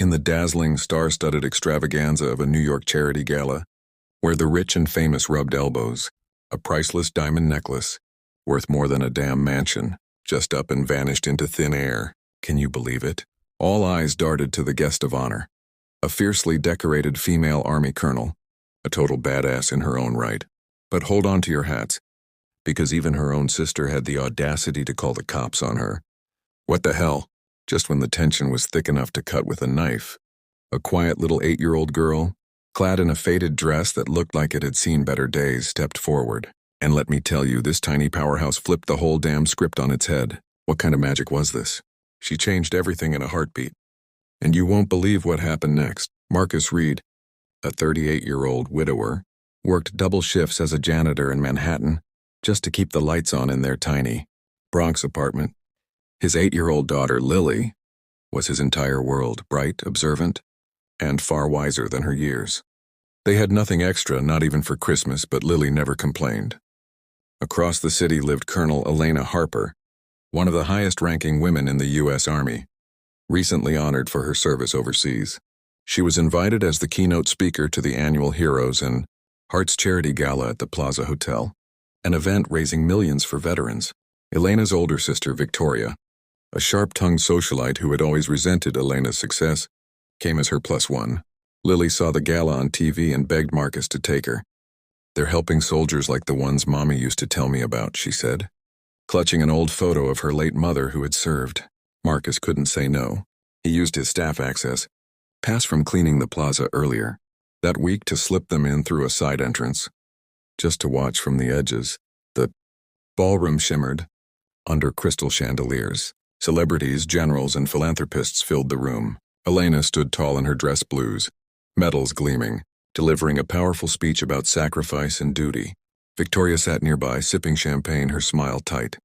in the dazzling, star-studded extravaganza of a New York charity gala, where the rich and famous rubbed elbows, a priceless diamond necklace, worth more than a damn mansion, just up and vanished into thin air. Can you believe it? All eyes darted to the guest of honor, a fiercely decorated female army colonel, a total badass in her own right. But hold on to your hats, because even her own sister had the audacity to call the cops on her. What the hell? Just when the tension was thick enough to cut with a knife, a quiet little 8-year-old girl, clad in a faded dress that looked like it had seen better days, stepped forward. And let me tell you, this tiny powerhouse flipped the whole damn script on its head. What kind of magic was this? She changed everything in a heartbeat. And you won't believe what happened next. Marcus Reed, a 38-year-old widower, worked double shifts as a janitor in Manhattan just to keep the lights on in their tiny Bronx apartment. His 8-year-old daughter, Lily, was his entire world, bright, observant, and far wiser than her years. They had nothing extra, not even for Christmas, but Lily never complained. Across the city lived Colonel Elena Harper, one of the highest-ranking women in the U.S. Army, recently honored for her service overseas. She was invited as the keynote speaker to the annual Heroes and Hearts Charity Gala at the Plaza Hotel, an event raising millions for veterans. Elena's older sister, Victoria, a sharp-tongued socialite who had always resented Elena's success, came as her +1. Lily saw the gala on TV and begged Marcus to take her. "They're helping soldiers like the ones Mommy used to tell me about," she said, clutching an old photo of her late mother who had served. Marcus couldn't say no. He used his staff access, pass from cleaning the plaza earlier that week, to slip them in through a side entrance, just to watch from the edges. The ballroom shimmered under crystal chandeliers. Celebrities, generals, and philanthropists filled the room. Elena stood tall in her dress blues, medals gleaming, delivering a powerful speech about sacrifice and duty. Victoria sat nearby, sipping champagne, her smile tight.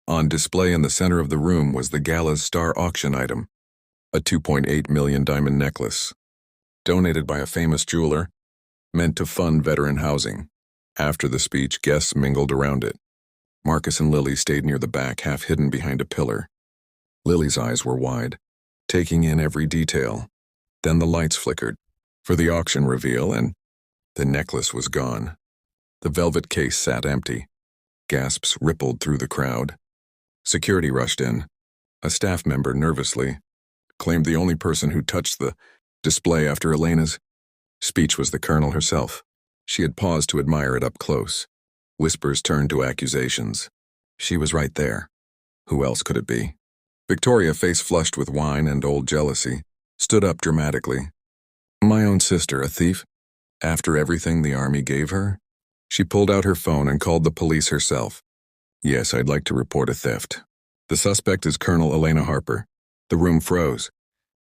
On display in the center of the room was the gala's star auction item, a $2.8 million diamond necklace, donated by a famous jeweler, meant to fund veteran housing. After the speech, guests mingled around it. Marcus and Lily stayed near the back, half hidden behind a pillar. Lily's eyes were wide, taking in every detail. Then the lights flickered for the auction reveal, and the necklace was gone. The velvet case sat empty. Gasps rippled through the crowd. Security rushed in. A staff member nervously claimed the only person who touched the display after Elena's speech was the colonel herself. She had paused to admire it up close. Whispers turned to accusations. She was right there. Who else could it be? Victoria, face flushed with wine and old jealousy, stood up dramatically. "My own sister, a thief? After everything the army gave her?" She pulled out her phone and called the police herself. "Yes, I'd like to report a theft. The suspect is Colonel Elena Harper." The room froze.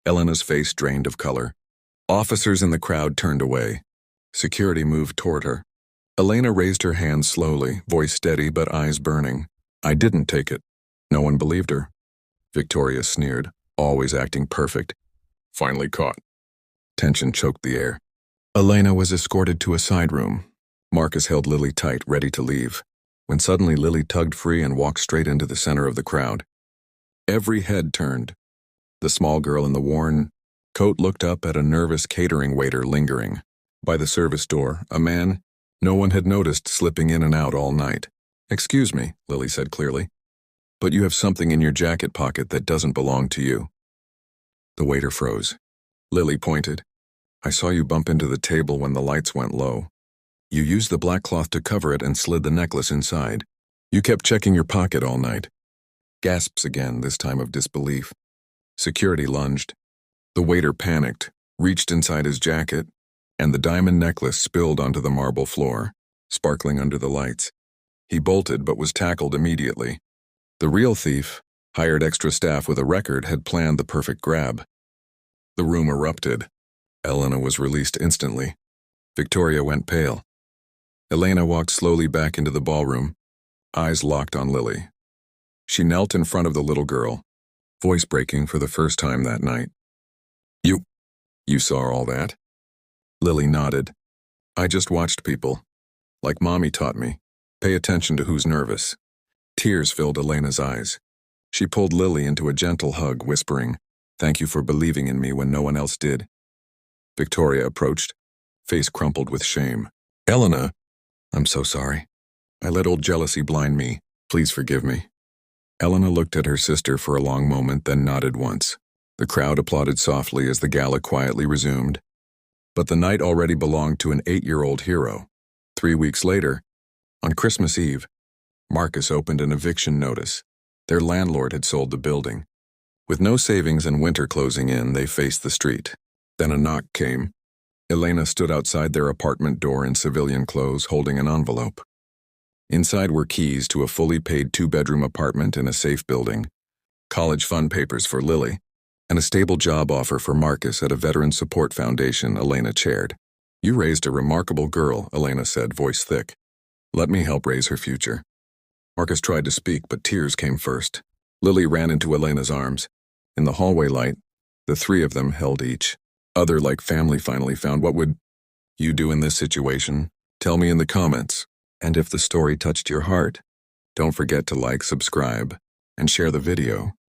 Elena's face drained of color. Officers in the crowd turned away. Security moved toward her. Elena raised her hand slowly, voice steady but eyes burning. "I didn't take it." No one believed her. Victoria sneered, always acting perfect. Finally caught. Tension choked the air. Elena was escorted to a side room. Marcus held Lily tight, ready to leave, when suddenly Lily tugged free and walked straight into the center of the crowd. Every head turned. The small girl in the worn coat looked up at a nervous catering waiter lingering by the service door, a man no one had noticed slipping in and out all night. "Excuse me," Lily said clearly, "but you have something in your jacket pocket that doesn't belong to you." The waiter froze. Lily pointed. "I saw you bump into the table when the lights went low. You used the black cloth to cover it and slid the necklace inside. You kept checking your pocket all night." Gasps again, this time of disbelief. Security lunged. The waiter panicked, reached inside his jacket, and the diamond necklace spilled onto the marble floor, sparkling under the lights. He bolted but was tackled immediately. The real thief, hired extra staff with a record, had planned the perfect grab. The room erupted. Elena was released instantly. Victoria went pale. Elena walked slowly back into the ballroom, eyes locked on Lily. She knelt in front of the little girl, voice breaking for the first time that night. You saw all that?" Lily nodded. "I just watched people. Like Mommy taught me. Pay attention to who's nervous." Tears filled Elena's eyes. She pulled Lily into a gentle hug, whispering, Thank you for believing in me when no one else did. Victoria approached, face crumpled with shame. Elena, I'm so sorry. I let old jealousy blind me. Please forgive me. Elena looked at her sister for a long moment, then nodded once. The crowd applauded softly as the gala quietly resumed. But the night already belonged to an 8-year-old hero. 3 weeks later, on Christmas Eve, Marcus opened an eviction notice. Their landlord had sold the building. With no savings and winter closing in, they faced the street. Then a knock came. Elena stood outside their apartment door in civilian clothes, holding an envelope. Inside were keys to a fully paid 2-bedroom apartment in a safe building, college fund papers for Lily, and a stable job offer for Marcus at a veteran support foundation Elena chaired. You raised a remarkable girl, Elena said, voice thick. Let me help raise her future. Marcus tried to speak, but tears came first. Lily ran into Elena's arms. In the hallway light, the three of them held each other like family finally found. What would you do in this situation? Tell me in the comments. And if the story touched your heart, don't forget to like, subscribe, and share the video.